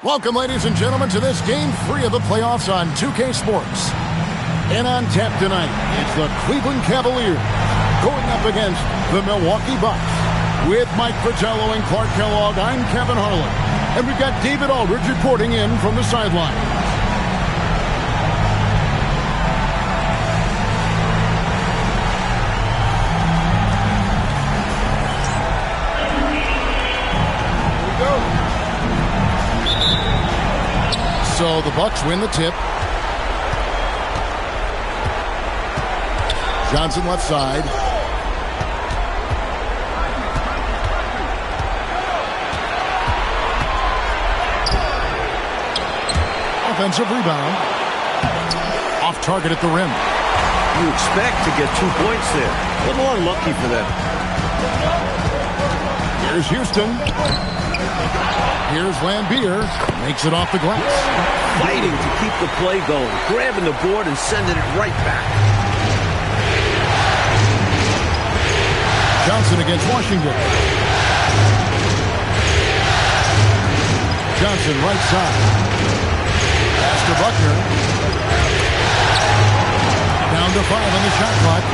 Welcome, ladies and gentlemen, to this Game 3 of the playoffs on 2K Sports. And on tap tonight, it's the Cleveland Cavaliers going up against the Milwaukee Bucks. With Mike Fratello and Clark Kellogg, I'm Kevin Harlan. And we've got David Aldridge reporting in from the sideline. So the Bucks win the tip. Johnson left side. Offensive rebound. Off target at the rim. You expect to get 2 points there. A little unlucky for them. Here's Houston. Here's Lambier. Makes it off the glass. Fighting to keep the play going. Grabbing the board and sending it right back. Johnson against Washington. Johnson right side. Pass to Buckner. Down to 5 on the shot clock.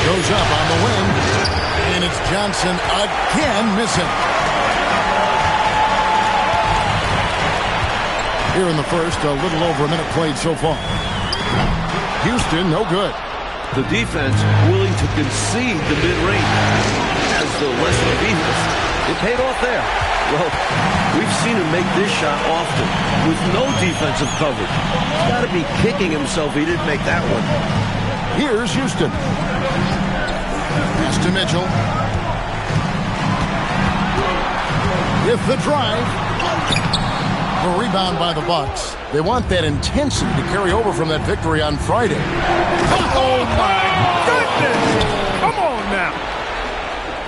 Goes up on the wing. And it's Johnson again missing. Here in the first, a little over a minute played so far. Houston, no good. The defense willing to concede the mid-range as the lesser defense. It paid off there. Well, we've seen him make this shot often with no defensive coverage. He's got to be kicking himself he didn't make that one. Here's Houston. Pass to Mitchell. With the drive. A rebound by the Bucks. They want that intensity to carry over from that victory on Friday. Oh, my goodness! Come on now.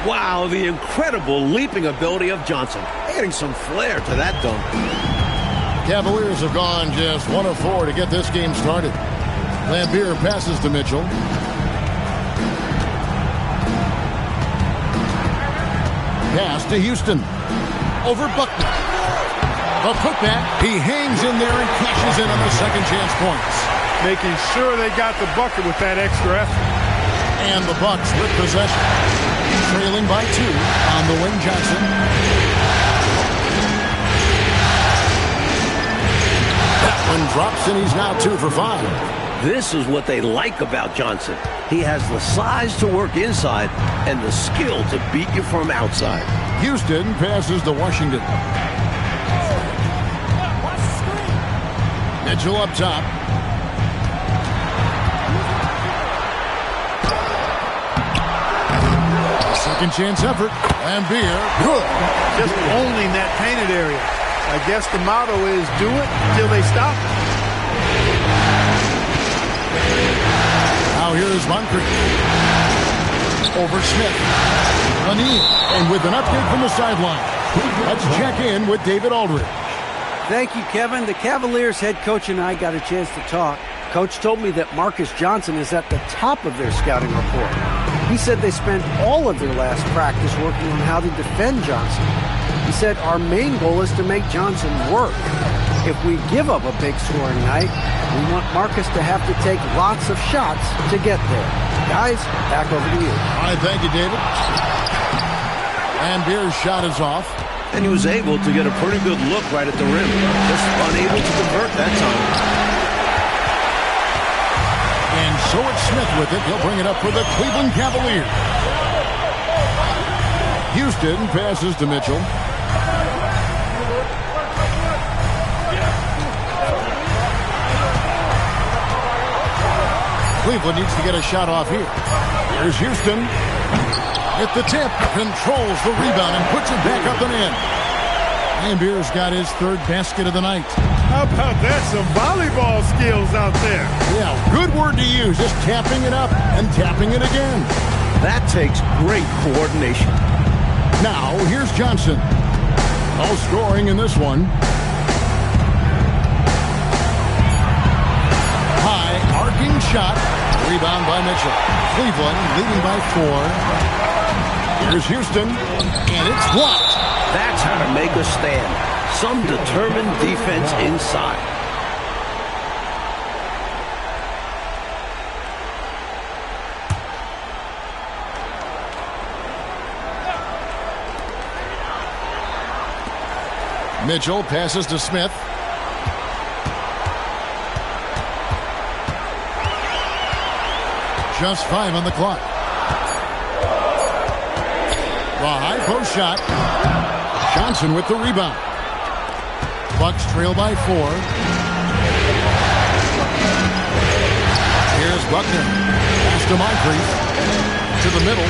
Wow, the incredible leaping ability of Johnson. Adding some flair to that dunk. Cavaliers have gone just 1 of 4 to get this game started. Lambier passes to Mitchell. Pass to Houston. Over Buckner. The putback. He hangs in there and cashes in on the second chance points. Making sure they got the bucket with that extra effort. And the Bucks with possession. Trailing by 2 on the wing. Johnson. That one drops and he's now 2 for 5. This is what they like about Johnson. He has the size to work inside and the skill to beat you from outside. Houston passes to Washington. Mitchell up top. Second chance effort. Lambier. Good. Just owning that painted area. I guess the motto is do it until they stop. Now here's Moncrief. Over Smith. O'Neal. And with an update from the sideline. Let's check in with David Aldridge. Thank you, Kevin. The Cavaliers head coach and I got a chance to talk. Coach told me that Marcus Johnson is at the top of their scouting report. He said they spent all of their last practice working on how to defend Johnson. He said our main goal is to make Johnson work. If we give up a big scoring night, we want Marcus to have to take lots of shots to get there. Guys, back over to you. All right, thank you, David. Lambier's shot is off. And he was able to get a pretty good look right at the rim. Just unable to convert that time. And so it's Smith with it. He'll bring it up for the Cleveland Cavaliers. Houston passes to Mitchell. Cleveland needs to get a shot off here. Here's Houston. At the tip, controls the rebound and puts it back up and in. Lambier's got his 3rd basket of the night. How about that? Some volleyball skills out there. Yeah, good word to use. Just tapping it up and tapping it again. That takes great coordination. Now, here's Johnson. No scoring in this one. High, arcing shot. Rebound by Mitchell. Cleveland leading by 4. Here's Houston, and it's blocked. That's how to make a stand. Some determined defense inside. Mitchell passes to Smith. Just 5 on the clock. The high post shot. Johnson with the rebound. Bucks trail by 4. Here's Buckner. Pass to Moncrief. To the middle.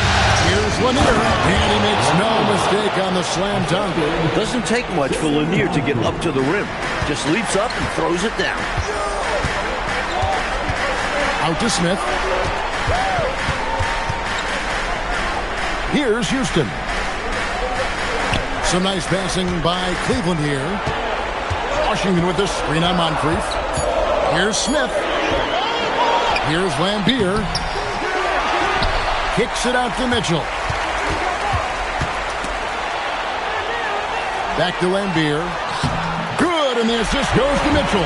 Here's Lanier. And he makes no mistake on the slam dunk. Doesn't take much for Lanier to get up to the rim. Just leaps up and throws it down. Out to Smith. Here's Houston. Some nice passing by Cleveland here. Washington with the screen on Moncrief. Here's Smith. Here's Lambier. Kicks it out to Mitchell. Back to Lambier. Good, and the assist goes to Mitchell.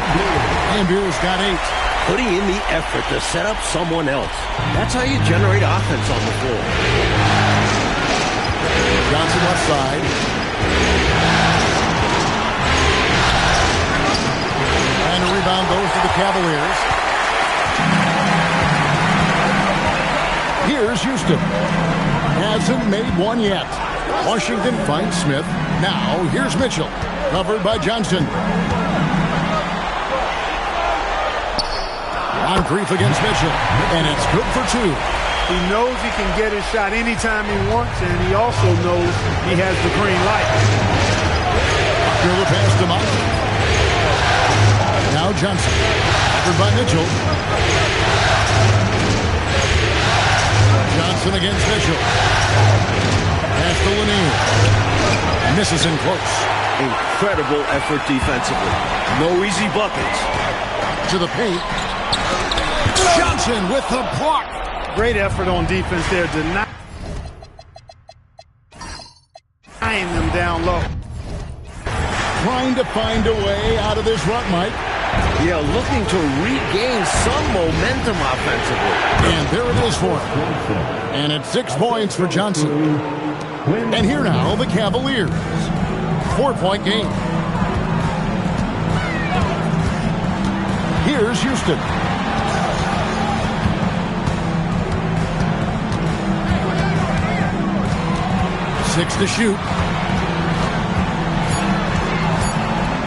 Lambier's got 8. Putting in the effort to set up someone else. That's how you generate offense on the floor. Johnson left side. And the rebound goes to the Cavaliers. Here's Houston. Hasn't made one yet. Washington finds Smith. Now here's Mitchell. Covered by Johnson. Moncrief against Mitchell. And it's good for 2. He knows he can get his shot anytime he wants, and he also knows he has the green light. Through the pass to Moncrief. Now Johnson. Covered by Mitchell. Johnson against Mitchell. Pass to Lanier. Misses in close. Incredible effort defensively. No easy buckets. To the paint. Johnson with the block. Great effort on defense there. Denying them down low. Trying to find a way out of this rut, Mike. Yeah, looking to regain some momentum offensively. And there it is for him. And it's 6 points for Johnson. And here now, the Cavaliers. 4-point game. Here's Houston. Six to shoot.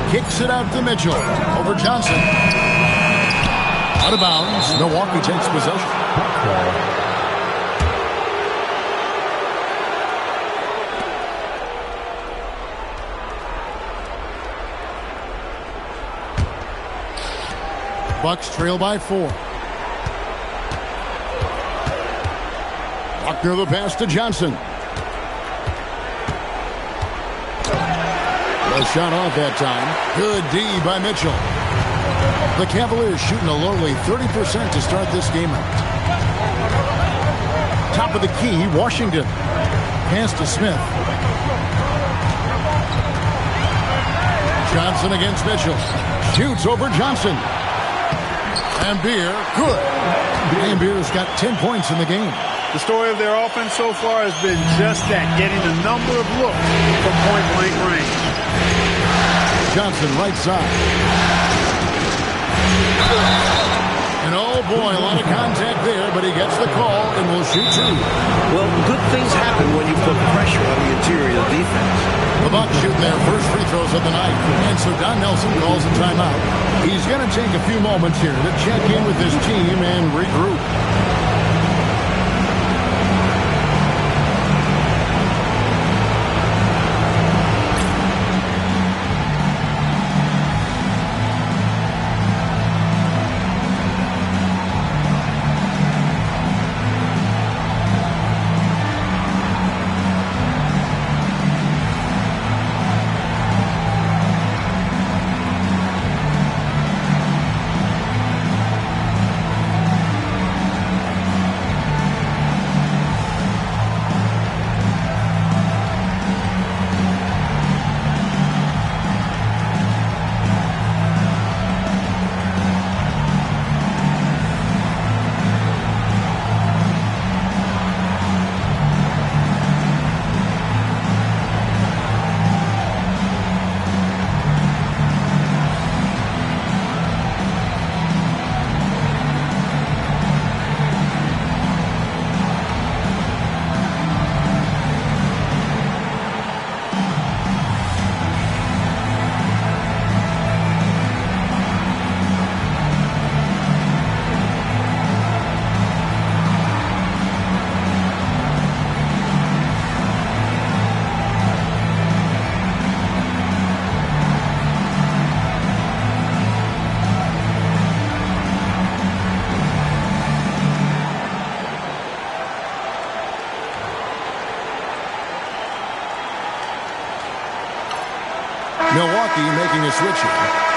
Kicks it out to Mitchell. Over Johnson. Out of bounds. Milwaukee takes possession. Bucks trail by 4. Buckner the pass to Johnson. A shot off that time. Good D by Mitchell. The Cavaliers shooting a lowly 30% to start this game out. Top of the key, Washington. Pass to Smith. Johnson against Mitchell. Shoots over Johnson. Lambier, good. Lambier's got 10 points in the game. The story of their offense so far has been just that, getting a number of looks from point-blank range. Johnson, right side. And oh boy, a lot of contact there, but he gets the call and will shoot 2. Well, good things happen when you put pressure on the interior defense. The Bucks shooting their first free throws of the night. And so Don Nelson calls a timeout. He's going to take a few moments here to check in with his team and regroup. Milwaukee making a switch here.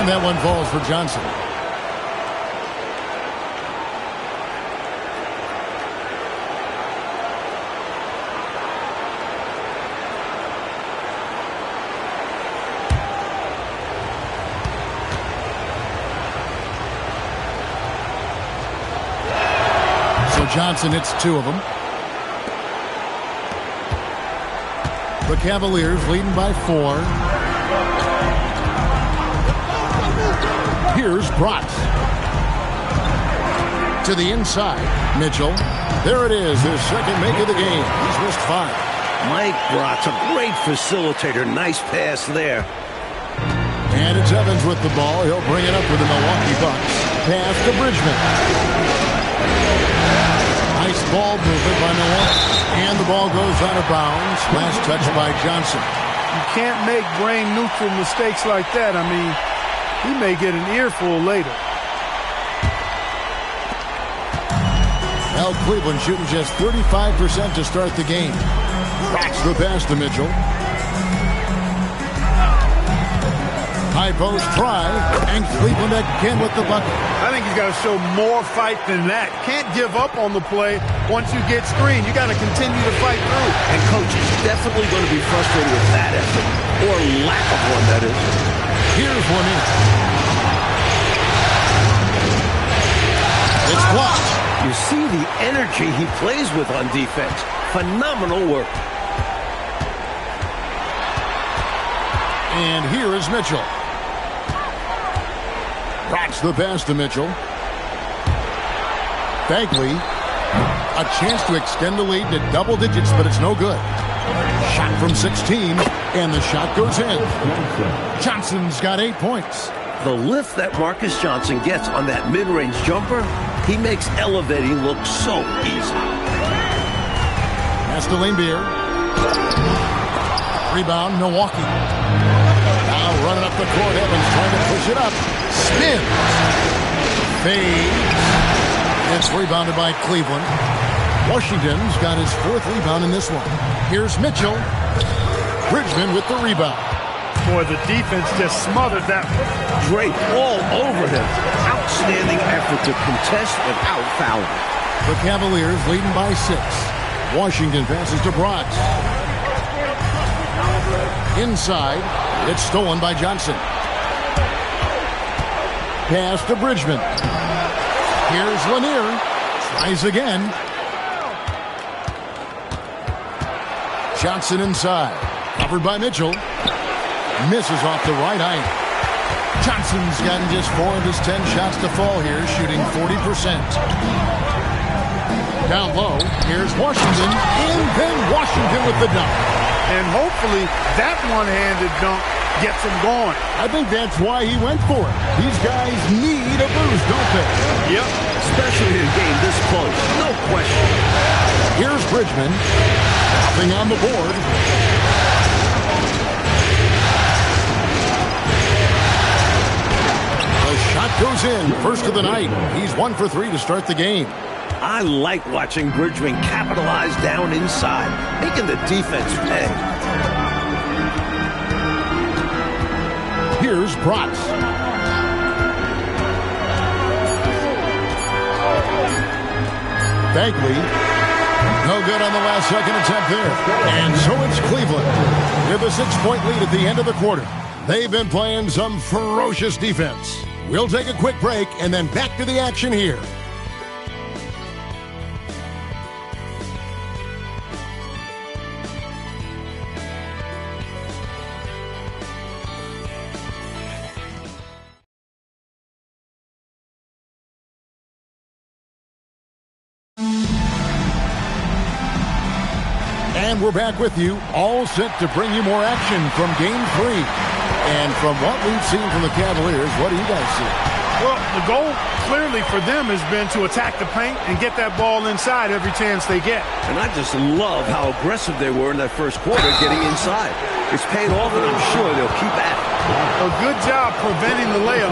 That one falls for Johnson. So Johnson hits 2 of them. The Cavaliers leading by 4. Here's Bratz. To the inside. Mitchell. There it is, his second make of the game. He's missed 5. Mike Bratz, a great facilitator. Nice pass there. And it's Evans with the ball. He'll bring it up for the Milwaukee Bucks. Pass to Bridgman. Nice ball movement by Milwaukee. And the ball goes out of bounds. Last touch by Johnson. You can't make brain-neutral mistakes like that. I mean, he may get an earful later. Now Cleveland shooting just 35% to start the game. Backs the pass to Mitchell. High post try, and Cleveland again with the bucket. I think he's got to show more fight than that. Can't give up on the play once you get screened. You got to continue to fight through. And coach is definitely going to be frustrated with that effort, or lack of one, that is. Here's one in. It's blocked. You see the energy he plays with on defense. Phenomenal work. And here is Mitchell. Rocks the pass to Mitchell. Bagley. A chance to extend the lead to double digits, but it's no good. Shot from 16, and the shot goes in. Johnson's got 8 points. The lift that Marcus Johnson gets on that mid-range jumper, he makes elevating look so easy. Pass to Laimbeer. Rebound, Milwaukee. Now running up the court, Evans trying to push it up. Spins. Fades. It's rebounded by Cleveland. Washington's got his 4th rebound in this one. Here's Mitchell. Bridgman with the rebound. Boy, the defense just smothered that one. Drake all over him. Outstanding effort to contest without fouling. The Cavaliers leading by 6. Washington passes to Bratz. Inside. It's stolen by Johnson. Pass to Bridgman. Here's Lanier. Tries again. Johnson inside. Covered by Mitchell. Misses off the right eye. Johnson's gotten just 4 of his 10 shots to fall here, shooting 40%. Down low, here's Washington, and then Washington with the dunk. And hopefully that one-handed dunk gets him going. I think that's why he went for it. These guys need a boost, don't they? Yep. Especially in a game this close, no question. Here's Bridgman. Nothing on the board. The shot goes in. First of the night. He's 1 for 3 to start the game. I like watching Bridgman capitalize down inside, making the defense pay. Here's Bratz. Bagley. No good on the last second attempt there. And so it's Cleveland with a 6-point lead at the end of the quarter. They've been playing some ferocious defense. We'll take a quick break and then back to the action here. And we're back with you, all set to bring you more action from Game 3. And from what we've seen from the Cavaliers, what do you guys see? Well, the goal clearly for them has been to attack the paint and get that ball inside every chance they get. And I just love how aggressive they were in that first quarter getting inside. It's paid off, and I'm sure they'll keep at it. A good job preventing the layup.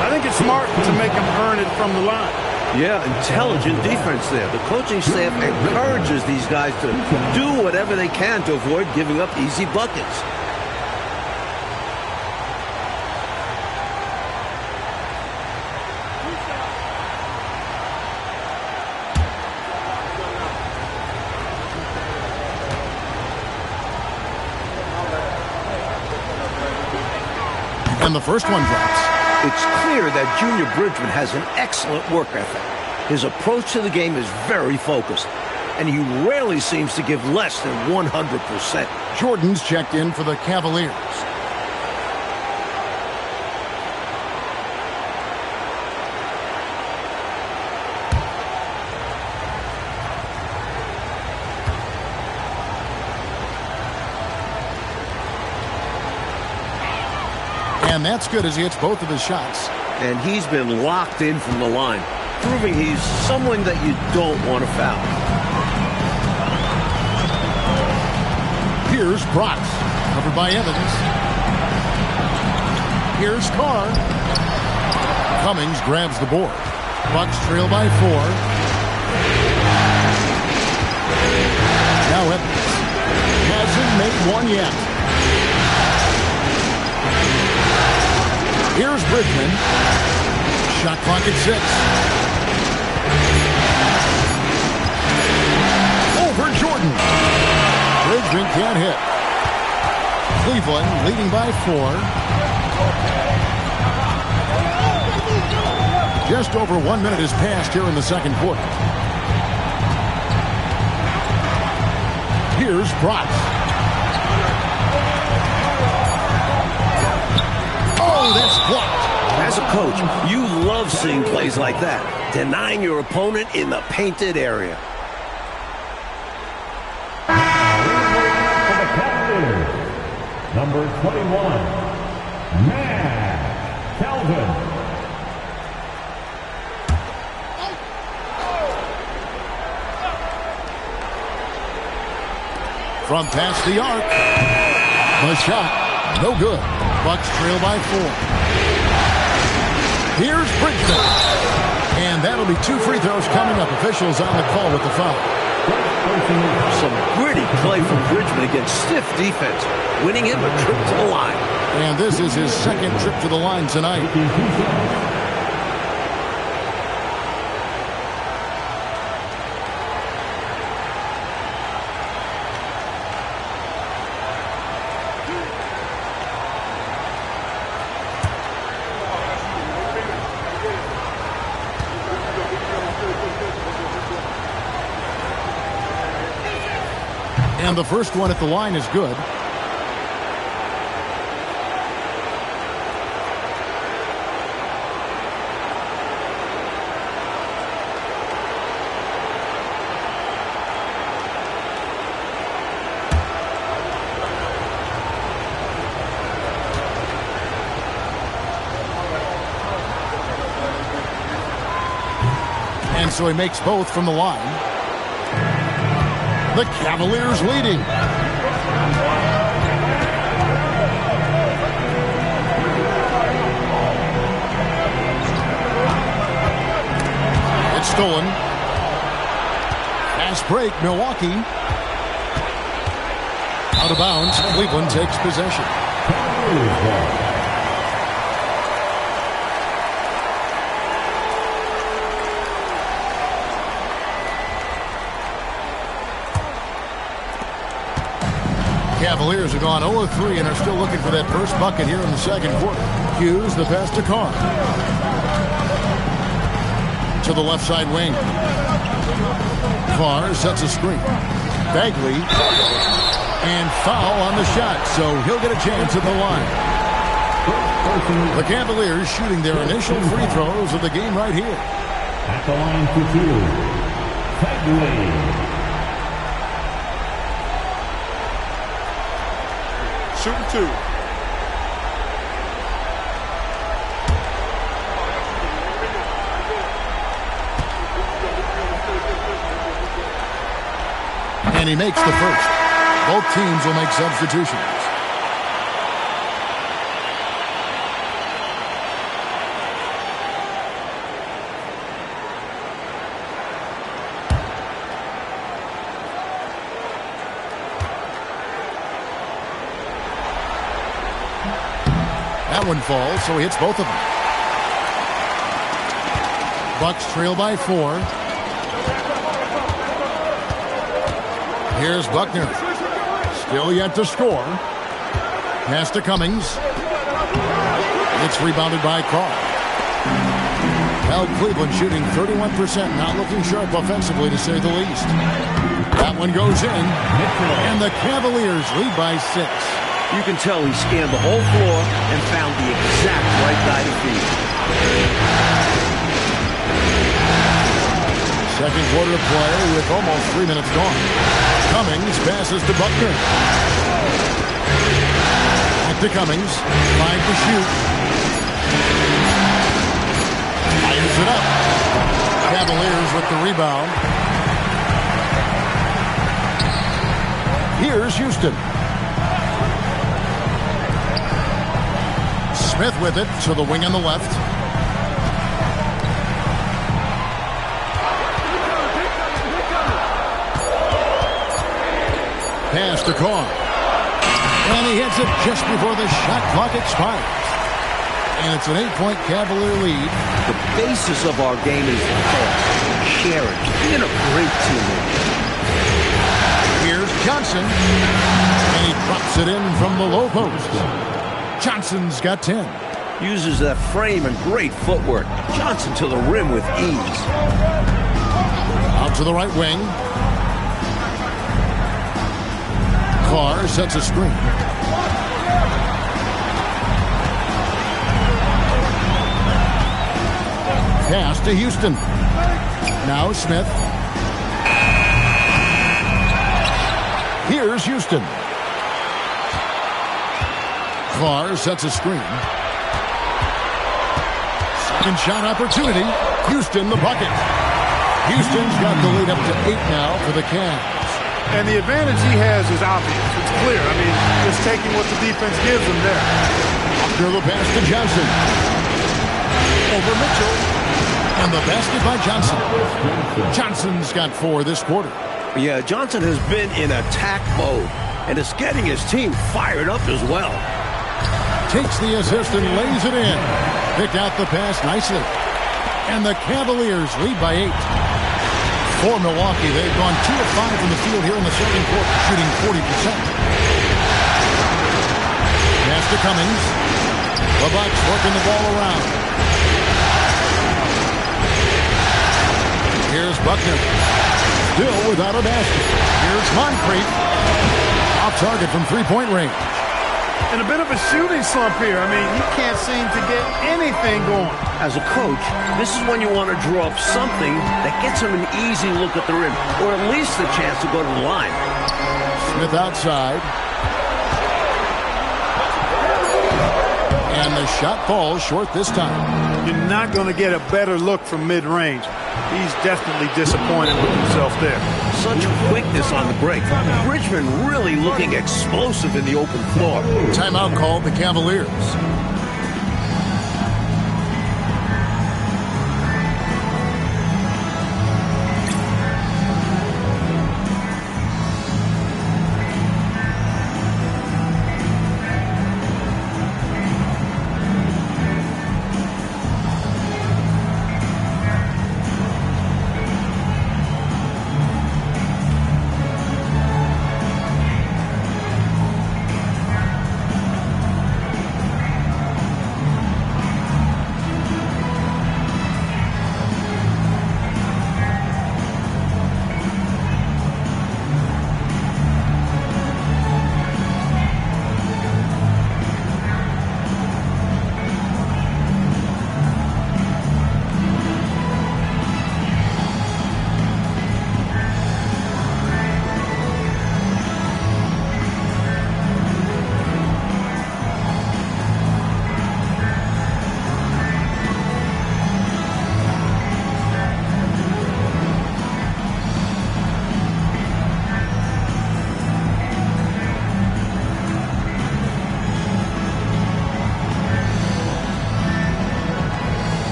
I think it's smart to make them earn it from the line. Yeah, intelligent defense there. The coaching staff encourages these guys to do whatever they can to avoid giving up easy buckets. And the first one drops. It's clear that Junior Bridgman has an excellent work ethic. His approach to the game is very focused, and he rarely seems to give less than 100%. Jordan's checked in for the Cavaliers. And that's good as he hits both of his shots. And he's been locked in from the line, proving he's someone that you don't want to foul. Here's Brox, covered by Evans. Here's Carr. Cummings grabs the board. Bucks trail by 4. Now Evans hasn't made one yet. Here's Bridgman. Shot clock at 6. Over Jordan. Bridgman can't hit. Cleveland leading by 4. Just over 1 minute has passed here in the second quarter. Here's Brox. Oh, that's blocked. As a coach, you love seeing plays like that, denying your opponent in the painted area. Number 21, Matt Calvin. From past the arc. The shot, no good. Bucks trail by 4. Here's Bridgman. And that'll be 2 free throws coming up. Officials on the call with the foul. Some gritty play from Bridgman against stiff defense, winning him a trip to the line. And this is his second trip to the line tonight. And the first one at the line is good. And so he makes both from the line. The Cavaliers leading. It's stolen. Fast break, Milwaukee. Out of bounds, Cleveland takes possession. Cavaliers have gone 0-3 and are still looking for that first bucket here in the second quarter. Hughes, the pass to Carr. To the left side wing. Carr sets a screen. Bagley. And foul on the shot, so he'll get a chance at the line. The Cavaliers shooting their initial free throws of the game right here. At the line for 2, Bagley. Shooting 2. And he makes the first. Both teams will make substitutions. That one falls, so he hits both of them. Bucks trail by 4. Here's Buckner. Still yet to score. Pass to Cummings. It's rebounded by Carr. Well, Cleveland shooting 31%, not looking sharp offensively to say the least. That one goes in, and the Cavaliers lead by 6. You can tell he scanned the whole floor and found the exact right guy to feed. Second quarter of play with almost 3 minutes gone. Cummings passes to Buckner. Back to Cummings. 5 to shoot. Fires it up. Cavaliers with the rebound. Here's Houston. Smith with it to the wing on the left. Pass to Carr. And he hits it just before the shot clock expires. And it's an 8-point Cavalier lead. The basis of our game is sharing, being a great teammate. Here's Johnson. And he drops it in from the low post. Johnson's got 10. Uses that frame and great footwork. Johnson to the rim with ease. Out to the right wing. Carr sets a screen. Pass to Houston. Now Smith. Here's Houston. Carr sets a screen. Second shot opportunity. Houston the bucket. Houston's got the lead up to 8 now for the Cavs. And the advantage he has is obvious. It's clear. I mean, just taking what the defense gives him there. After the pass to Johnson. Over Mitchell. And the basket by Johnson. Johnson's got 4 this quarter. Yeah, Johnson has been in attack mode and is getting his team fired up as well. Takes the assist and lays it in. Picked out the pass nicely. And the Cavaliers lead by 8. For Milwaukee, they've gone 2 of 5 from the field here in the second quarter, shooting 40%. Pass to Cummings. The Bucks working the ball around. Here's Buckner. Still without a basket. Here's Moncrief. Off target from three-point range. And a bit of a shooting slump here. I mean, he can't seem to get anything going. As a coach, this is when you want to draw up something that gets him an easy look at the rim, or at least a chance to go to the line. Smith outside. And the shot falls short this time. You're not going to get a better look from mid-range. He's definitely disappointed with himself there. Such quickness on the break. Bridgman really looking explosive in the open floor. Timeout called the Cavaliers.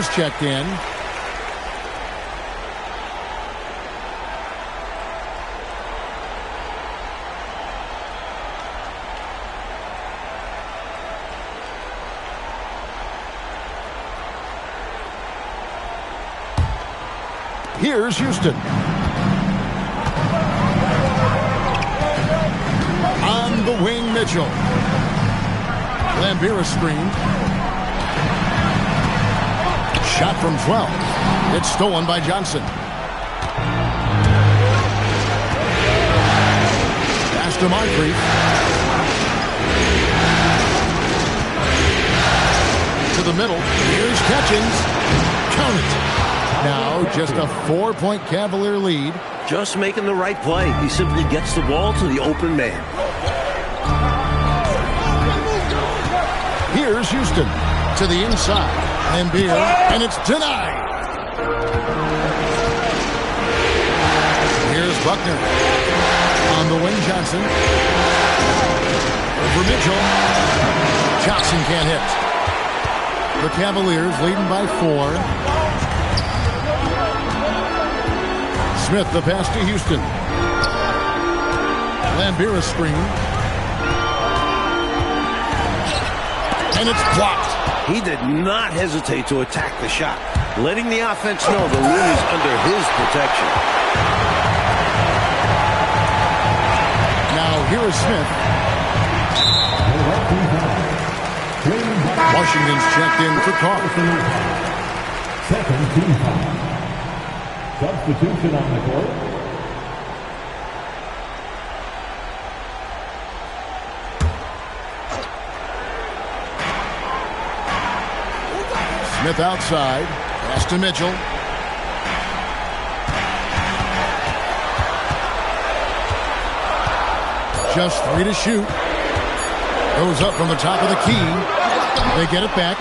Lambier checked in. Here's Houston. On the wing, Mitchell. Lambier screen. Shot from 12. It's stolen by Johnson. Pass to Moncrief. To the middle. Here's Catchings. Count it. Now just a 4-point Cavalier lead. Just making the right play. He simply gets the ball to the open man. Here's Houston to the inside. Lambier, and it's denied. Here's Buckner. On the wing, Johnson. Over Mitchell. Johnson can't hit. The Cavaliers leading by 4. Smith, the pass to Houston. Lambier screen. And it's blocked. He did not hesitate to attack the shot, letting the offense know the rim is under his protection. Now here is Smith. Washington's checked in for Carr. Second team foul. Substitution on the court. Smith outside. Pass to Mitchell. Just 3 to shoot. Goes up from the top of the key. They get it back.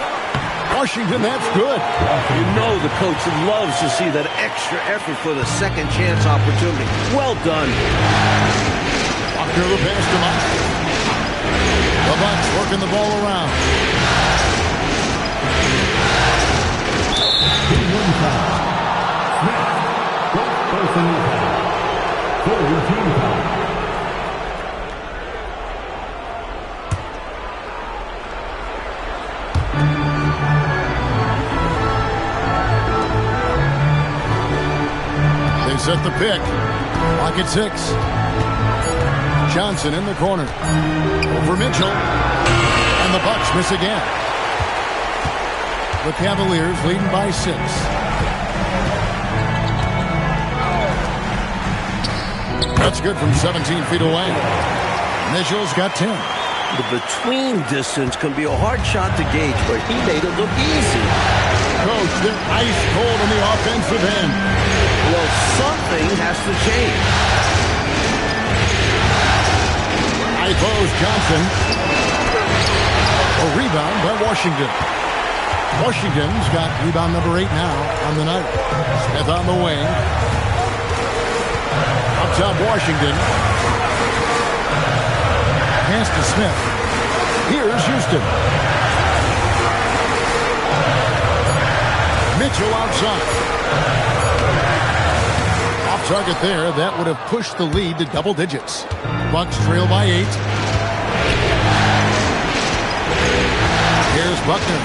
Washington, that's good. You know the coach loves to see that extra effort for the second chance opportunity. Well done. Buckner the pass to Mike. The Bucks working the ball around. Team one foul. Smith. First personal foul. Third team foul. They set the pick. Clock at 6. Johnson in the corner. Over Mitchell. And the Bucks miss again. The Cavaliers leading by 6. That's good from 17 feet away. Mitchell's got 10. The between distance can be a hard shot to gauge, but he made it look easy. Coach, they're ice cold on the offensive end. Well, something has to change. High post, Johnson. A rebound by Washington. Washington's got rebound number 8 now on the night. Smith on the wing. Up top, Washington. Pass to Smith. Here's Houston. Mitchell outside. Off target there. That would have pushed the lead to double digits. Bucks trail by 8. Here's Buckner.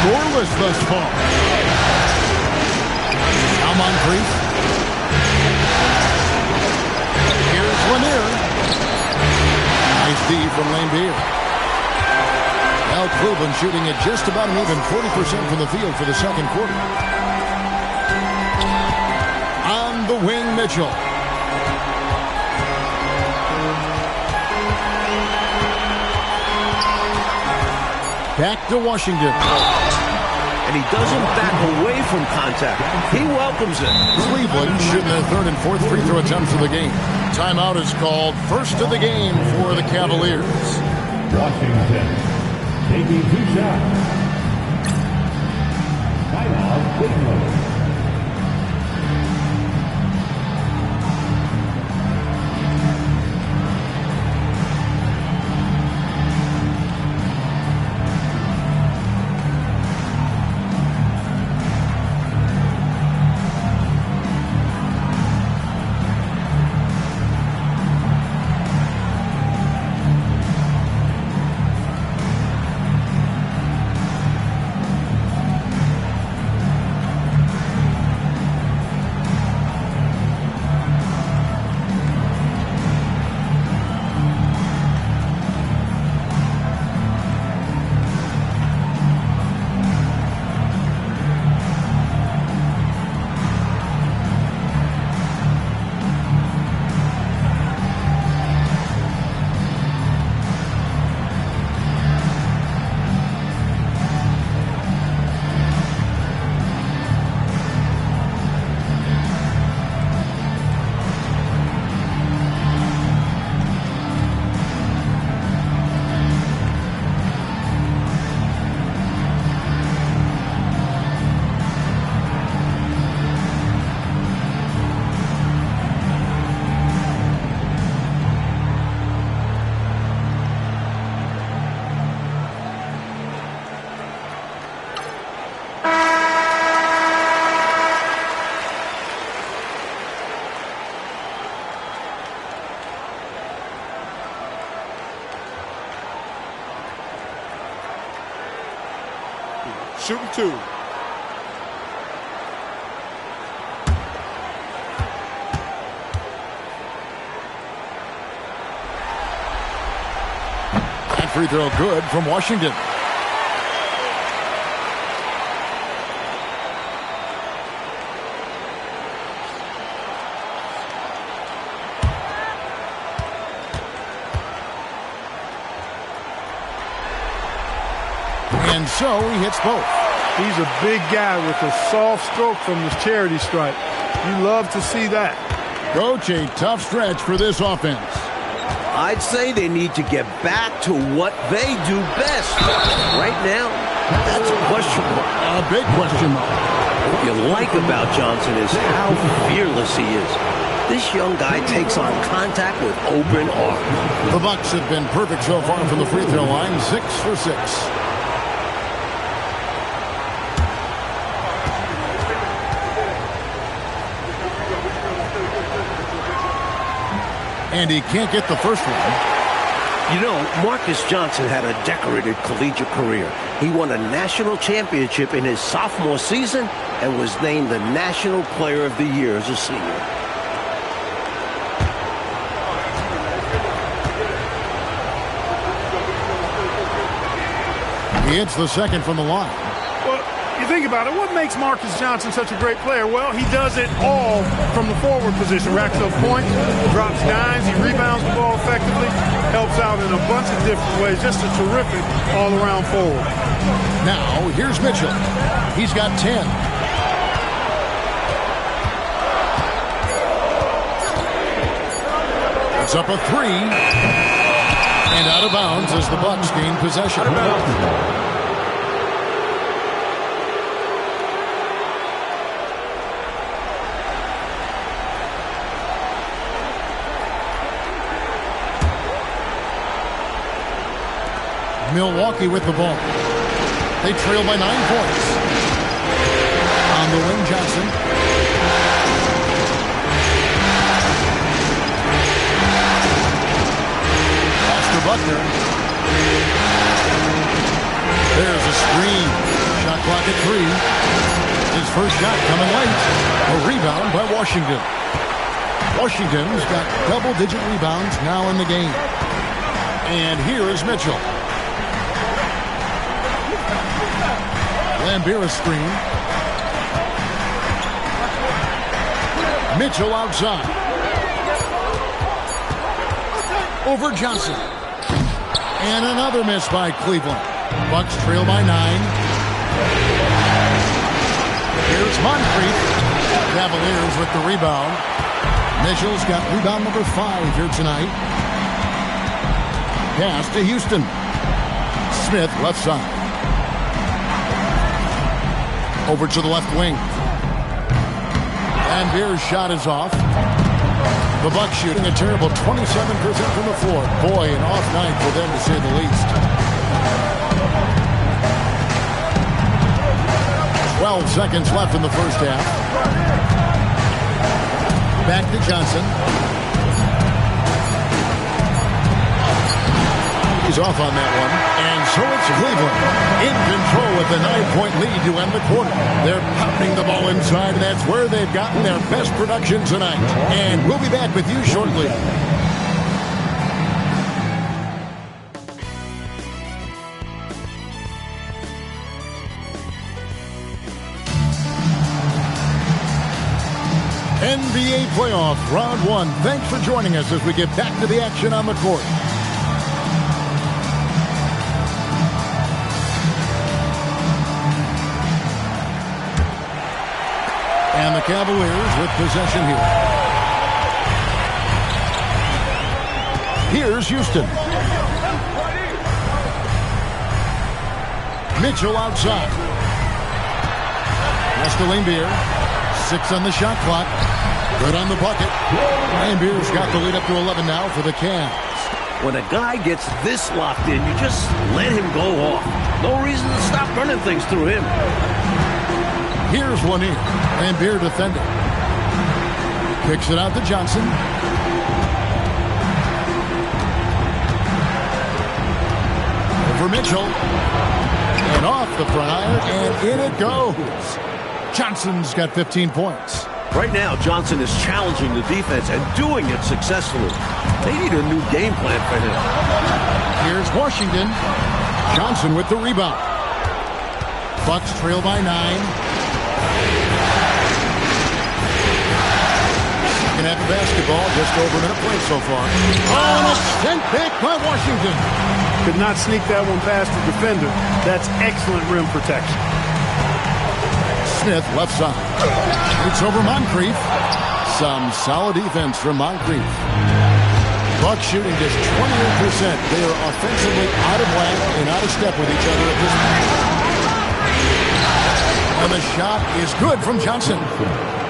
Scoreless thus far. Now Moncrief. Here's Lanier. Nice D from Lambier. Now Cleveland shooting at just about an even 40% from the field for the second quarter. On the wing, Mitchell. Back to Washington. And he doesn't back away from contact. He welcomes it. Cleveland shooting their third and fourth free throw attempts of the game. Timeout is called. First of the game for the Cavaliers. Washington taking 2 shots. Timeout, Cleveland. shooting 2. That free throw good from Washington. And so he hits both. He's a big guy with a soft stroke from the charity stripe. You love to see that. Coach, a tough stretch for this offense. I'd say they need to get back to what they do best. Right now, that's a question mark. A big question mark. What you like about Johnson is how fearless he is. This young guy takes on contact with open arms. The Bucks have been perfect so far from the free throw line, 6 for 6. And he can't get the first one. You know, Marcus Johnson had a decorated collegiate career. He won a national championship in his sophomore season and was named the National Player of the Year as a senior. He hits the second from the line. Well, you think about it, what makes Marcus Johnson such a great player? Well, he does it all from the forward position. Racks up points, drops dimes, he rebounds the ball effectively, helps out in a bunch of different ways. Just a terrific all-around forward. Now, here's Mitchell. He's got 10. It's up a 3. And out of bounds as the Bucks gain possession. Milwaukee with the ball. They trail by 9 points. On the wing, Johnson. Pass to Butler. There's a screen. Shot clock at 3. His first shot coming late. A rebound by Washington. Washington's got double-digit rebounds now in the game. And here is Mitchell. Lambeer screen. Mitchell outside. Over Johnson. And another miss by Cleveland. Bucks trail by 9. Here's Moncrief. Cavaliers with the rebound. Mitchell's got rebound number 5 here tonight. Pass to Houston. Smith left side. Over to the left wing. And Beer's shot is off. The Bucks shooting a terrible 27% from the floor. Boy, an off night for them to say the least. 12 seconds left in the first half. Back to Johnson. He's off on that one. And so it's Cleveland in control with a 9-point lead to end the quarter. They're pounding the ball inside, and that's where they've gotten their best production tonight. And we'll be back with you shortly. NBA playoff round 1. Thanks for joining us as we get back to the action on the court. And the Cavaliers with possession here. Here's Houston. Mitchell outside. That's to Lambeer. 6 on the shot clock. Good on the bucket. Lambeer's got the lead up to 11 now for the Cavs. When a guy gets this locked in, you just let him go off. No reason to stop running things through him. Here's one in. Lambeer defending. Kicks it out to Johnson. Over Mitchell. And off the front iron, and in it goes. Johnson's got 15 points. Right now, Johnson is challenging the defense and doing it successfully. They need a new game plan for him. Here's Washington. Johnson with the rebound. Bucks trail by 9. Second half of basketball, just over a minute play so far. Oh, an extend pick by Washington. Could not sneak that one past the defender. That's excellent rim protection. Smith left side. Shoots over Moncrief. Some solid defense from Moncrief. Bucks shooting just 28%. They are offensively out of whack and out of step with each other at this point. And the shot is good from Johnson.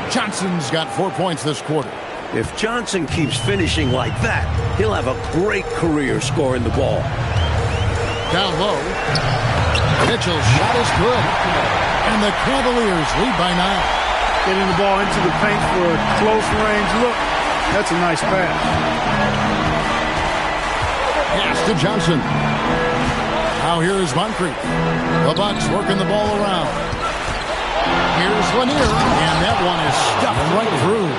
Johnson's got 4 points this quarter. If Johnson keeps finishing like that, he'll have a great career scoring the ball. Down low. Mitchell's shot is good. And the Cavaliers lead by 9. Getting the ball into the paint for a close range look. That's a nice pass. Pass to Johnson. Now here is Moncrief. The Bucks working the ball around. Here's Lanier, and that one is stuffed right through.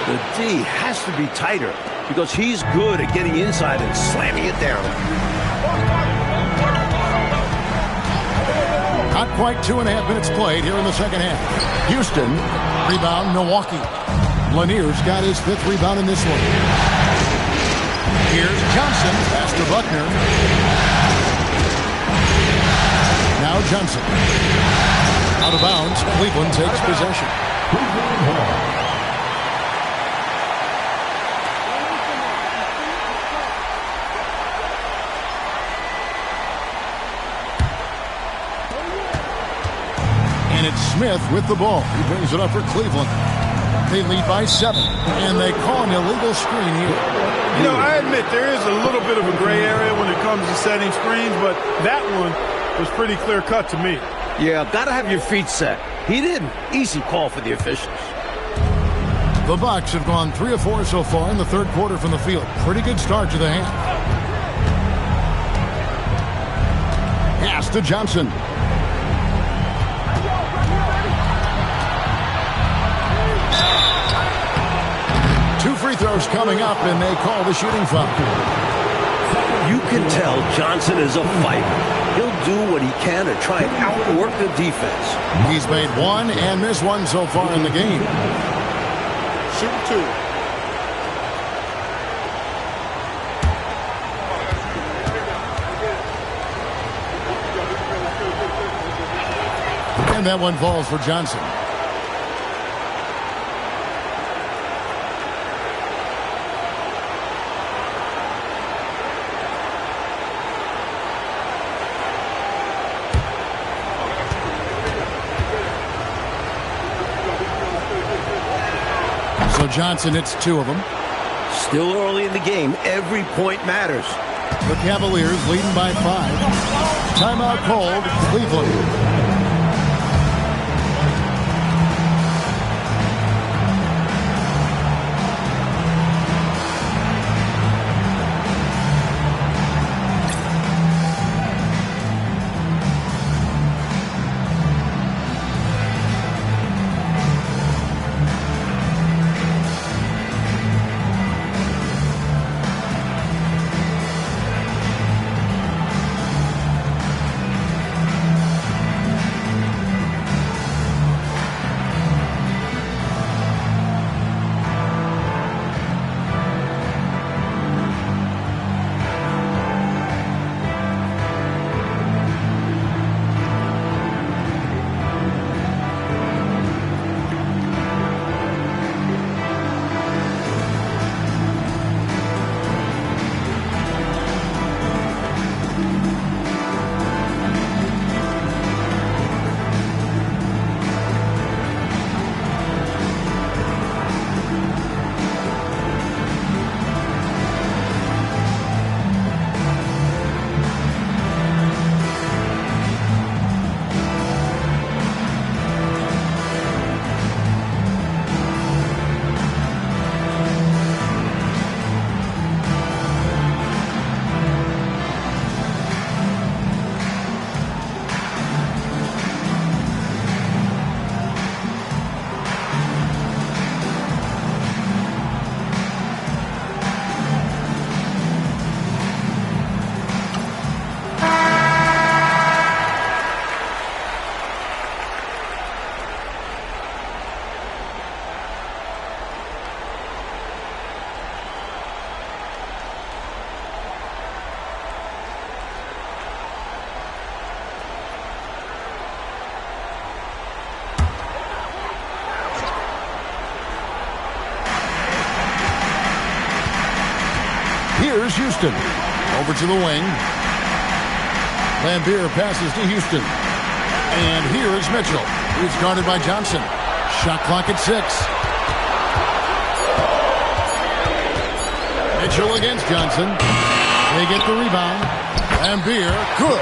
The D has to be tighter because he's good at getting inside and slamming it down. Not quite 2.5 minutes played here in the second half. Houston, rebound, Milwaukee. Lanier's got his 5th rebound in this one. Here's Johnson, pass to Buckner. Now Johnson. Out of bounds, Cleveland takes possession. And it's Smith with the ball. He brings it up for Cleveland. They lead by 7, and they call an illegal screen here. You know, I admit there is a little bit of a gray area when it comes to setting screens, but that one was pretty clear-cut to me. Yeah, gotta have your feet set. He didn't. Easy call for the officials. The Bucks have gone 3 of 4 so far in the third quarter from the field. Pretty good start to the half. Pass to Johnson. Two free throws coming up, and they call the shooting foul. You can tell Johnson is a fighter. He'll do what he can to try and outwork the defense. He's made 1 and missed 1 so far in the game. Shoot 2. And that one falls for Johnson. So Johnson hits 2 of them. Still early in the game. Every point matters. The Cavaliers leading by 5. Timeout called, Cleveland. Houston. Over to the wing. Lambier passes to Houston. And here is Mitchell, who's guarded by Johnson. Shot clock at 6. Mitchell against Johnson. They get the rebound. Lambier, good.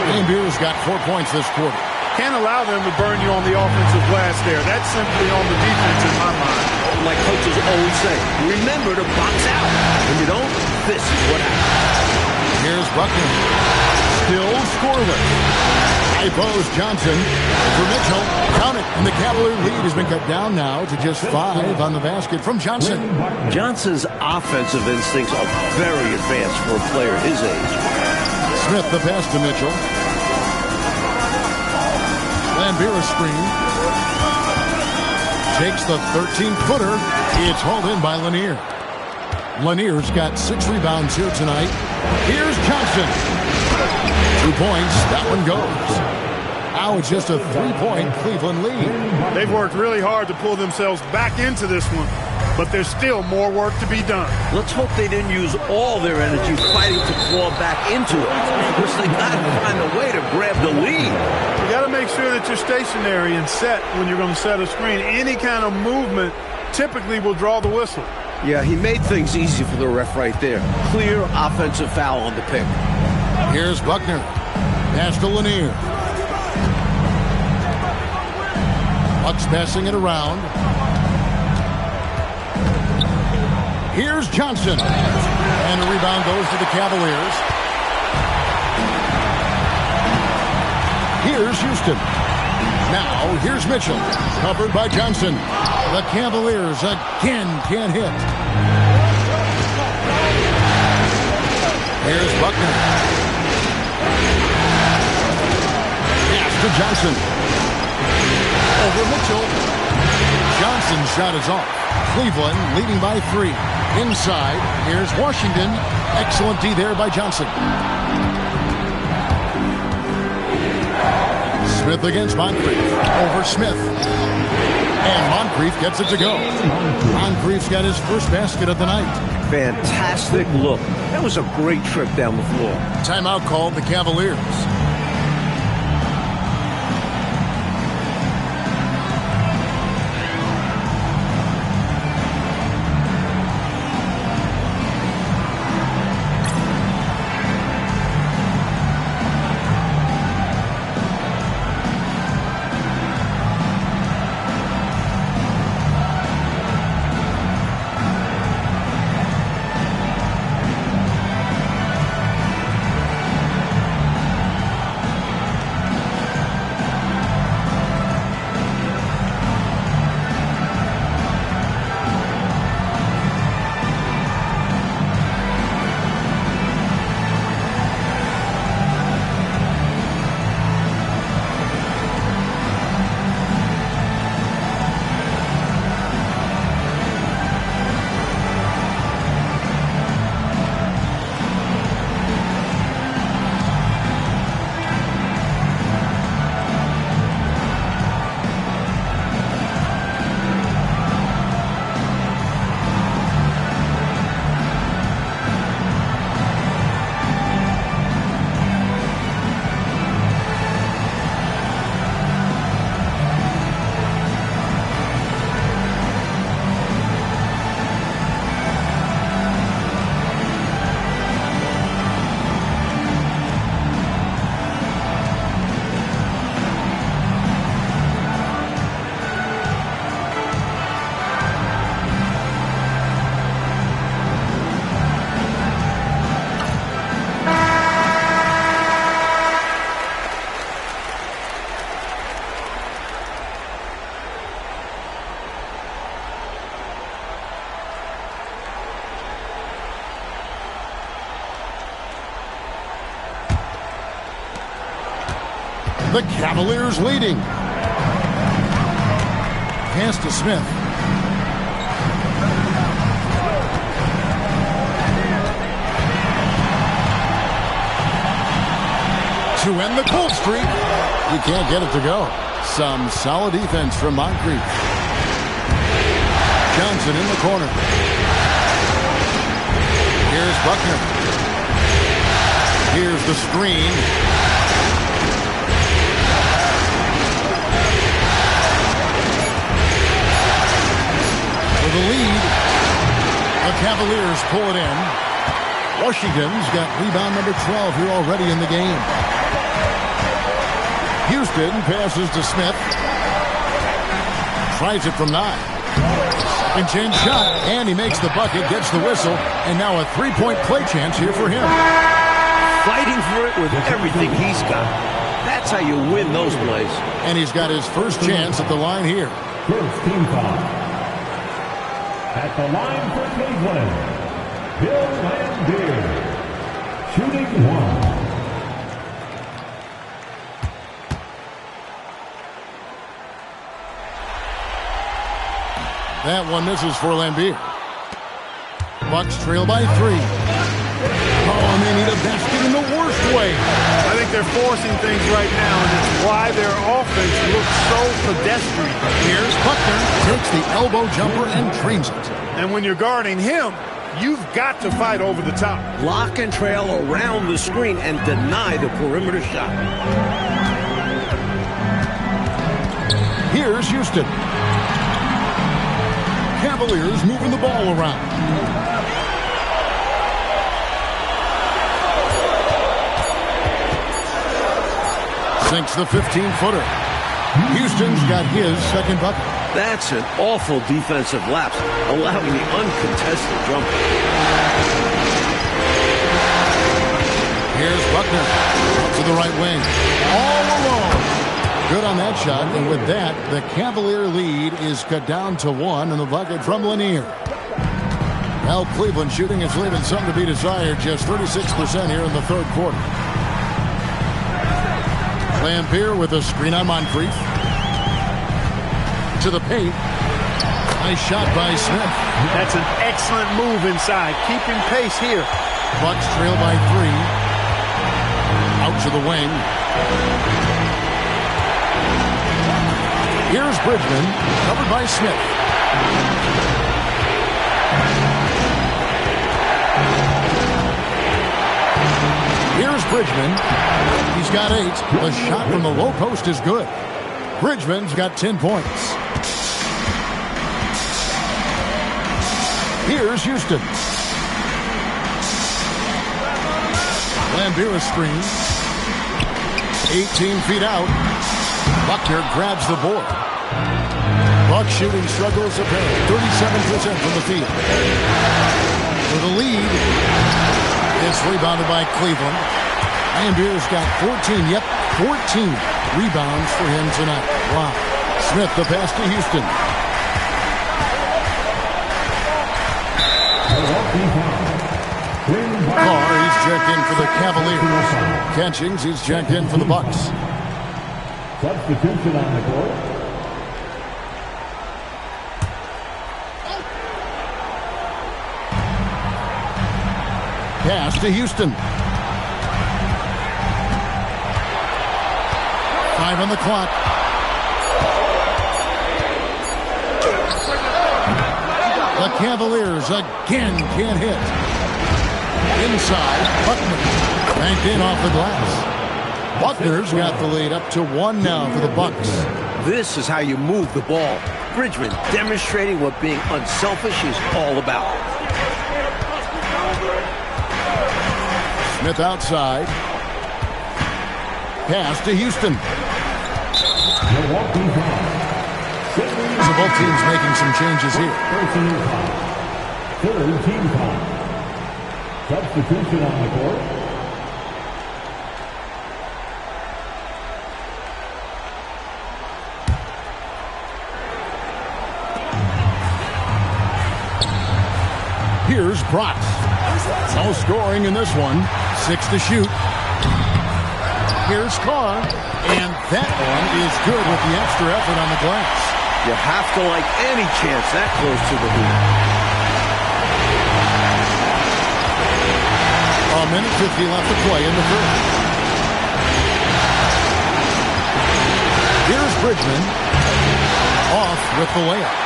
Lambier's got 4 points this quarter. Can't allow them to burn you on the offensive glass there. That's simply on the defense in my mind. Like coaches always say, remember to box out. When you don't, this is what happens. Here's Buckner. Still scoreless. High post Johnson for Mitchell. Count it. And the Cavalier lead has been cut down now to just 5 on the basket from Johnson. Johnson's offensive instincts are very advanced for a player his age. Smith the pass to Mitchell. Lambier a screen. Takes the 13-footer. It's hauled in by Lanier. Lanier's got 6 rebounds here tonight. Here's Johnson. 2 points. That one goes. Now it's just a 3-point Cleveland lead. They've worked really hard to pull themselves back into this one, but there's still more work to be done. Let's hope they didn't use all their energy fighting to claw back into it, because they got to find a way to grab the lead. You got to make sure that you're stationary and set when you're going to set a screen. Any kind of movement typically will draw the whistle. Yeah, he made things easy for the ref right there. Clear offensive foul on the pick. Here's Buckner. Pass to Lanier. Bucks passing it around. Here's Johnson. And the rebound goes to the Cavaliers. Here's Houston. Now, here's Mitchell. Covered by Johnson. The Cavaliers again can't hit. Here's Buckner. Pass to Johnson. Over Mitchell. Johnson's shot is off. Cleveland leading by 3. Inside, here's Washington. Excellent D there by Johnson. Smith against Moncrief. Over Smith. And Moncrief gets it to go. Moncrief's got his first basket of the night. Fantastic look. That was a great trip down the floor. Timeout called the Cavaliers. The Cavaliers leading. Pass to Smith. To end the cold streak. You can't get it to go. Some solid defense from Moncrief. Johnson in the corner. Here's Here's Buckner. Here's the screen. For the lead, the Cavaliers pull it in. Washington's got rebound number 12 here already in the game. Houston passes to Smith. Tries it from 9. And chance shot, and he makes the bucket, gets the whistle, and now a three-point play chance here for him. Fighting for it with everything he's got. That's how you win those plays. And he's got his first chance at the line here. First team foul. At the line for Cleveland, Bill Lambier, shooting 1. That one misses for Lambier. Bucks trail by 3. Oh, and they need a basket in the worst way. I think they're forcing things right now, and it's why their offense looks so pedestrian. Here's Buckner, takes the elbow jumper and drains it. And when you're guarding him, you've got to fight over the top. Lock and trail around the screen and deny the perimeter shot. Here's Houston. Cavaliers moving the ball around. Sinks the 15-footer. Houston's got his second bucket. That's an awful defensive lapse, allowing the uncontested jumper. Here's Buckner. Up to the right wing. All alone. Good on that shot, and with that, the Cavalier lead is cut down to 1 in the bucket from Lanier. Well, Cleveland shooting is leaving something to be desired, just 36% here in the third quarter. Lambier with a screen on Moncrief. To the paint. Nice shot by Smith. That's an excellent move inside, keeping pace here. Bucks trail by 3. Out to the wing. Here's Bridgman, covered by Smith. Here's Bridgman. He's got 8. The shot from the low post is good. Bridgman's got 10 points. Here's Houston. Lambier screen. 18 feet out. Buckner grabs the board. Buck shooting struggles apparent. 37% from the field. For the lead, it's rebounded by Cleveland. Lambier's got 14. Yep, 14 rebounds for him tonight. Wow. Smith the pass to Houston. Carr, he's checked in for the Cavaliers. Catchings, he's checked in for the Bucks. Substitution on the court. Pass to Houston. 5 on the clock. The Cavaliers again can't hit. Inside, Buckner. Banked in off the glass. Buckner's got the lead up to 1 now for the Bucks. This is how you move the ball. Bridgman demonstrating what being unselfish is all about. Smith outside. Pass to Houston. So both teams making some changes here. Third team foul. Substitution on the court. Here's Brox. No scoring in this one. 6 to shoot. Here's Carr. And that one is good with the extra effort on the glass. You have to like any chance that close to the hoop. A minute 50 left to play in the third. Here's Bridgman. Off with the layup.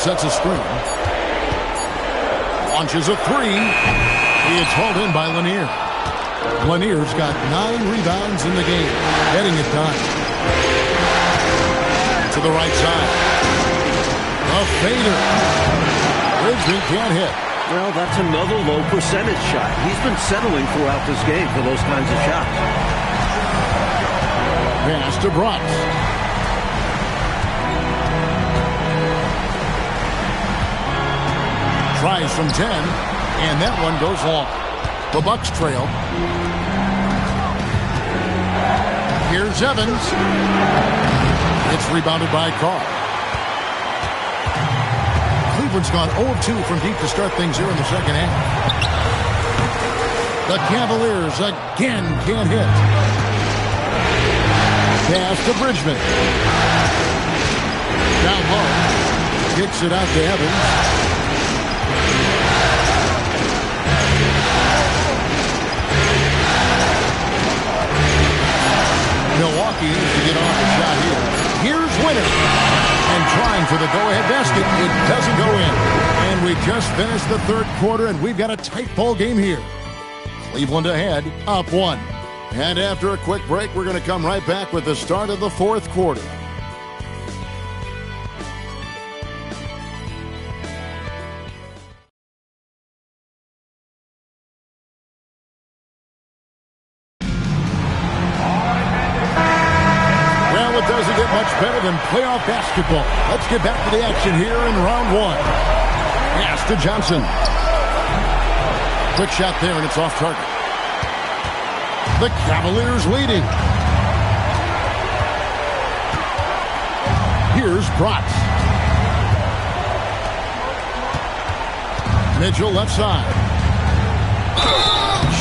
sets a screen. Launches a three. It's hauled in by Lanier. Lanier's got 9 rebounds in the game, getting it done. To the right side. A fader. Bridgman can't hit. Well, that's another low percentage shot. He's been settling throughout this game for those kinds of shots. Pass to Brooks. Tries from 10, and that one goes long. The Bucks trail. Here's Evans. It's rebounded by Carr. Cleveland's gone 0-2 from deep to start things here in the second half. The Cavaliers again can't hit. Pass to Bridgman. Down low. Kicks it out to Evans. Milwaukee needs to get off the shot here. Here's Winter. And trying for the go-ahead basket. It doesn't go in. And we just finished the third quarter, and we've got a tight ball game here. Cleveland ahead, up 1. And after a quick break, we're going to come right back with the start of the fourth quarter. Doesn't get much better than playoff basketball. Let's get back to the action here in round 1. Pass to Johnson. Quick shot there, and it's off target. The Cavaliers leading. Here's Brooks. Mitchell left side.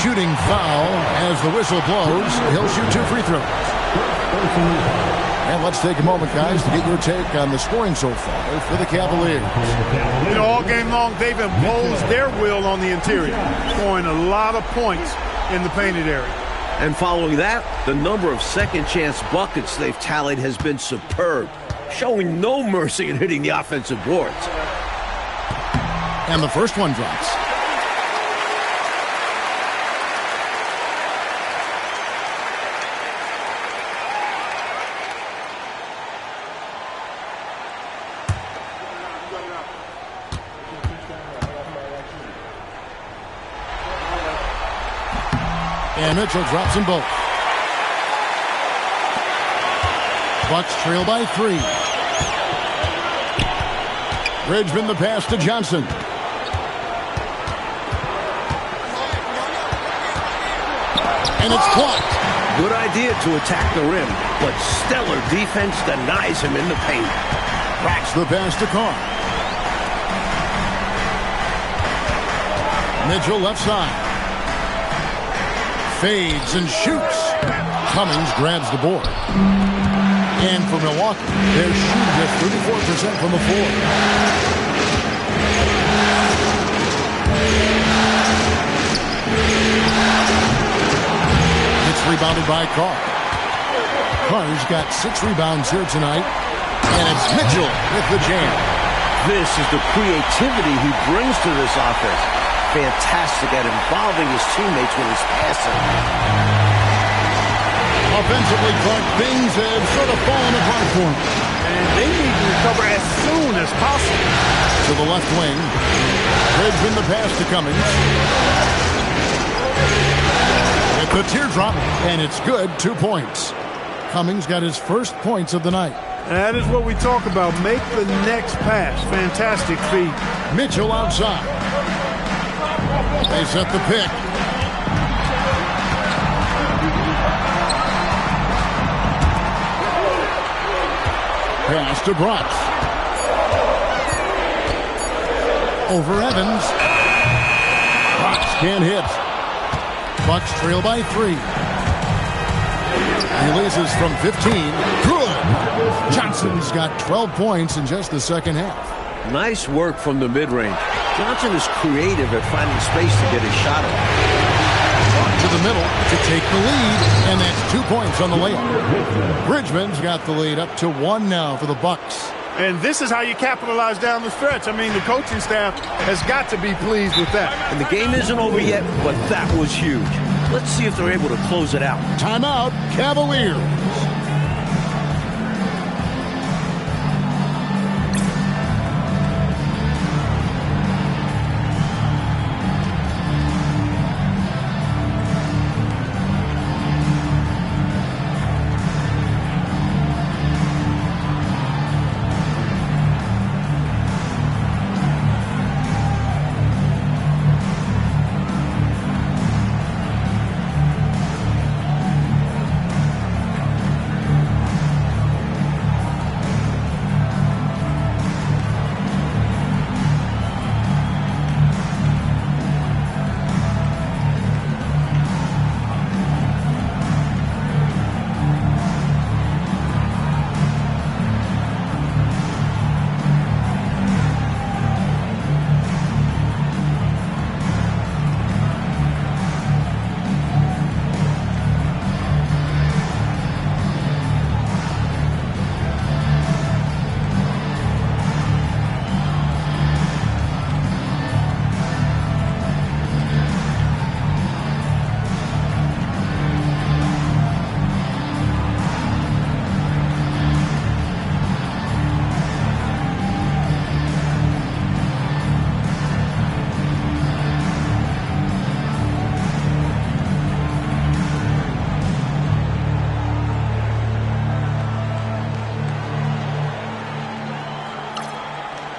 Shooting foul as the whistle blows. He'll shoot 2 free throws. And let's take a moment, guys, to get your take on the scoring so far for the Cavaliers. You know, all game long, they've imposed their will on the interior, scoring a lot of points in the painted area. And following that, the number of second-chance buckets they've tallied has been superb, showing no mercy in hitting the offensive boards. And the first one drops. And Mitchell drops them both. Bucks trail by 3. Bridgman the pass to Johnson. And it's blocked. Good idea to attack the rim, but stellar defense denies him in the paint. Cracks the pass to Carr. Mitchell left side. Fades and shoots. Cummings grabs the board. And for Milwaukee, they're shooting just 34% from the floor. It's rebounded by Carr. Carr's got 6 rebounds here tonight. And it's Mitchell with the jam. This is the creativity he brings to this offense. Fantastic at involving his teammates with his passing. Offensively, Clark, things have sort of fallen apart for him. And they need to recover as soon as possible. To the left wing. Bridgman the pass to Cummings. With the teardrop, and it's good, 2 points. Cummings got his first points of the night. That is what we talk about. Make the next pass. Fantastic feed. Mitchell outside. They set the pick. Pass to Brooks. Over Evans. Brooks can't hit. Bucks trail by 3. Releases from 15. Good. Johnson's got 12 points in just the second half. Nice work from the mid-range. Johnson is creative at finding space to get his shot off. To the middle to take the lead, and that's 2 points on the layup. Bridgman's got the lead up to 1 now for the Bucks. And this is how you capitalize down the stretch. I mean, the coaching staff has got to be pleased with that. And the game isn't over yet, but that was huge. Let's see if they're able to close it out. Timeout, Cavaliers.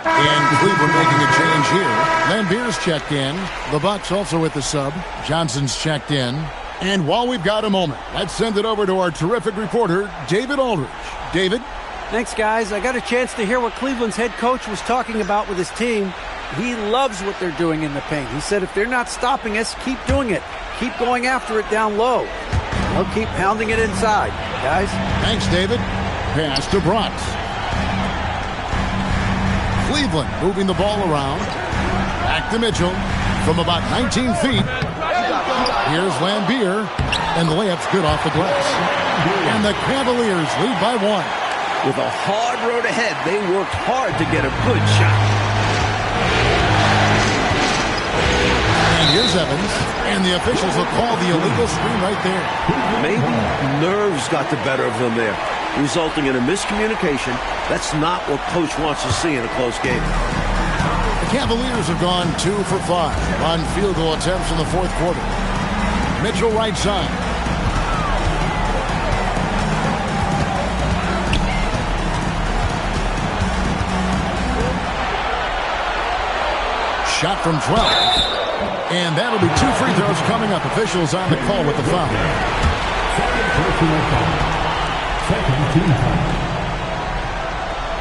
And Cleveland making a change here. Lambier's checked in. The Bucks also with the sub. Johnson's checked in. And while we've got a moment, let's send it over to our terrific reporter, David Aldridge. David? Thanks, guys. I got a chance to hear what Cleveland's head coach was talking about with his team. He loves what they're doing in the paint. He said if they're not stopping us, keep doing it. Keep going after it down low. They'll keep pounding it inside, guys. Thanks, David. Pass to Bronx. Cleveland moving the ball around. Back to Mitchell from about 19 feet. Here's Lambier, and the layup's good off the glass. And the Cavaliers lead by 1. With a hard road ahead, they worked hard to get a good shot. And here's Evans, and the officials will call the illegal screen right there. Maybe nerves got the better of them there, resulting in a miscommunication. That's not what coach wants to see in a close game. The Cavaliers have gone 2 for 5 on field goal attempts in the fourth quarter. Mitchell right side. Shot from 12. And that'll be 2 free throws coming up. Officials on the call with the foul. Second team foul.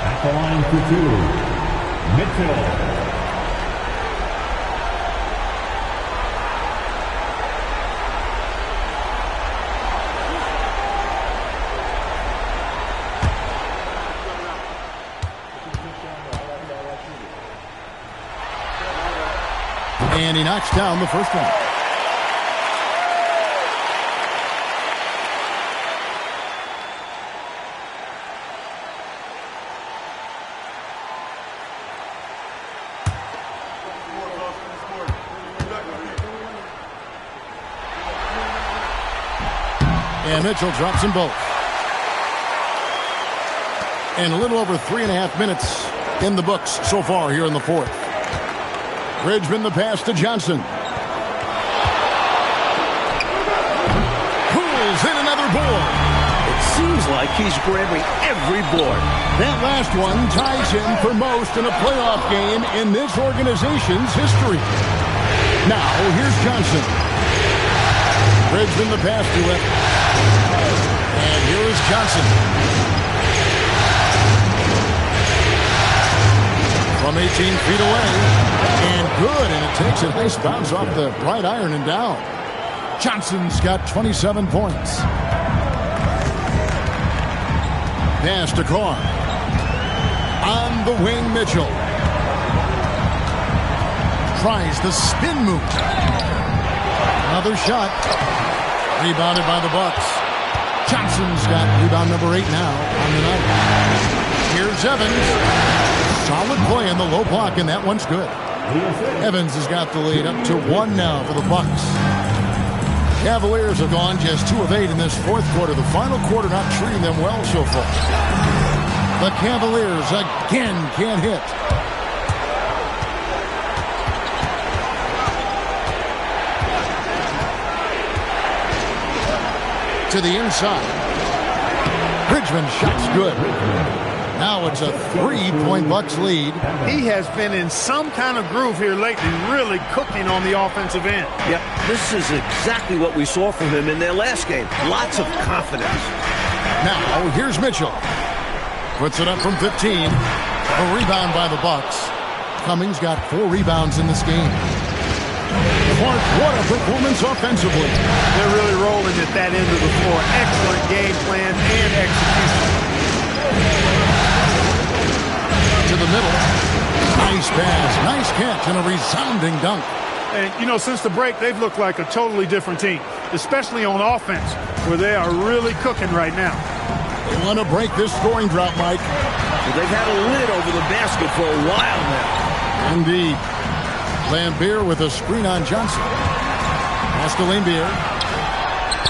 At the line for 2, Mitchell. And he knocks down the first one. And Mitchell drops them both. And a little over 3.5 minutes in the books so far here in the fourth. Bridgman the pass to Johnson. Pulls in another board. It seems like he's grabbing every board. That last one ties him for most in a playoff game in this organization's history. Now, here's Johnson. Bridgman the pass to him. And here is Johnson. From 18 feet away. And good, and it takes a nice bounce off the right iron and down. Johnson's got 27 points. Pass to Carr. On the wing, Mitchell. Tries the spin move. Another shot. Rebounded by the Bucks. Johnson's got rebound number 8 now on the night. Here's Evans. Solid play in the low block, and that one's good. Evans has got the lead up to 1 now for the Bucks. Cavaliers have gone just 2 of 8 in this fourth quarter. The final quarter not treating them well so far. The Cavaliers again can't hit. To the inside. Bridgman's shot's good. Now it's a 3-point Bucks lead. He has been in some kind of groove here lately, really cooking on the offensive end. Yep, this is exactly what we saw from him in their last game. Lots of confidence. Now, here's Mitchell. Puts it up from 15. A rebound by the Bucks. Cummings got 4 rebounds in this game. Clark, what a performance offensively. They're really rolling at that end of the floor. Excellent game plan and execution. To the middle. Nice pass, nice catch, and a resounding dunk. And, you know, since the break, they've looked like a totally different team, especially on offense, where they are really cooking right now. They want to break this scoring drought, Mike. Well, they've had a lid over the basket for a while now. Indeed. Lambier with a screen on Johnson. Pass to Lambier.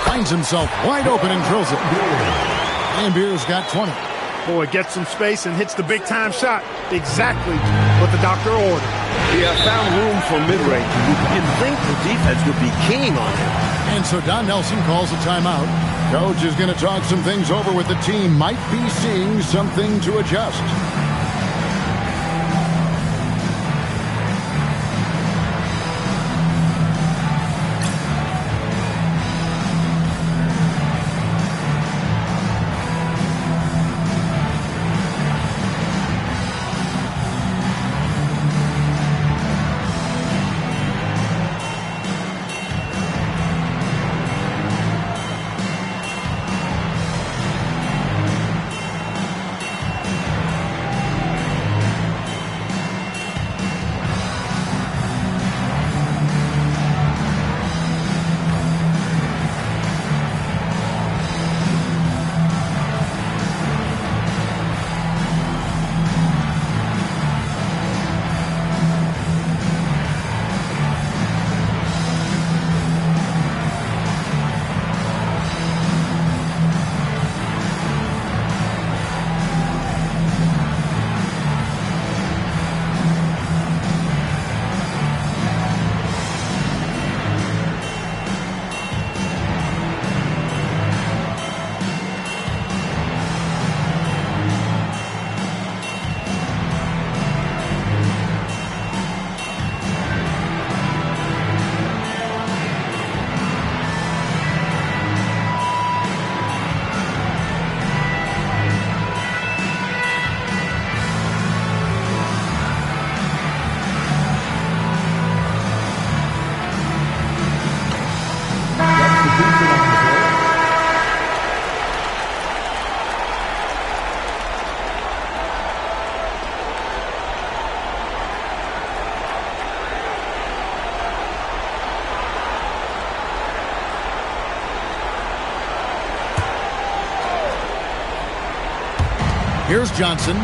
Finds himself wide open and drills it. Lambier's got 20. Boy, gets some space and hits the big-time shot. Exactly what the doctor ordered. Yeah, found room for mid-range. You'd think the defense would be keen on him. And so Don Nelson calls a timeout. Coach is going to talk some things over with the team. Might be seeing something to adjust. Here's Johnson.